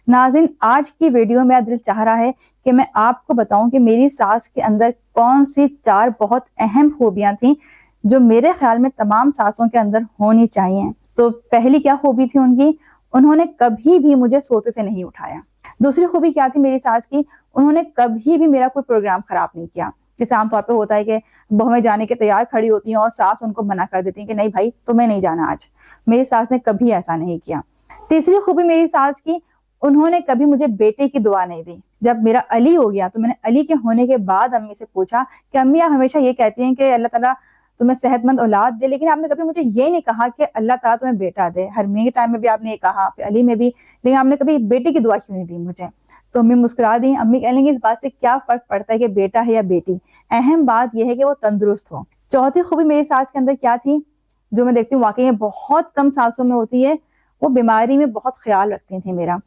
नाज़रीन, आज की वीडियो में दिल चाह रहा है कि मैं आपको बताऊं कि मेरी सास के अंदर कौन सी 4 बहुत अहम खूबियां थी जो मेरे ख्याल में तमाम सासों के अंदर होनी चाहिए। तो पहली क्या खूबी थी उनकी? उन्होंने कभी भी मुझे सोते से नहीं उठाया। दूसरी खूबी क्या थी मेरी सास की? उन्होंने कभी भी मेरा कोई प्रोग्राम खराब नहीं किया। जैसे आमतौर पर होता है कि बहुएं जाने के तैयार खड़ी होती हैं और सास उनको मना कर देती है कि नहीं भाई, तुम्हें नहीं जाना आज। मेरी सास ने कभी ऐसा नहीं किया। तीसरी खूबी मेरी सास की, उन्होंने कभी मुझे बेटे की दुआ नहीं दी। जब मेरा अली हो गया तो मैंने अली के होने के बाद अम्मी से पूछा कि अम्मी, आप हमेशा ये कहती हैं कि अल्लाह ताला तुम्हें सेहतमंद औलाद दे, लेकिन आपने कभी मुझे ये नहीं कहा कि अल्लाह ताला तुम्हें बेटा दे। हरमी के टाइम में भी आपने ये कहा, फिर अली में भी, लेकिन आपने कभी बेटे की दुआ क्यों नहीं दी मुझे? तो अम्मी मुस्कुरा दी। अम्मी कह लेंगी, इस बात से क्या फर्क पड़ता है कि बेटा है या बेटी, अहम बात यह है कि वो तंदुरुस्त हो। चौथी खूबी मेरी सास के अंदर क्या थी, जो मैं देखती हूँ वाकई में बहुत कम सासों में होती है, वो बीमारी में बहुत ख्याल रखती थी मेरा।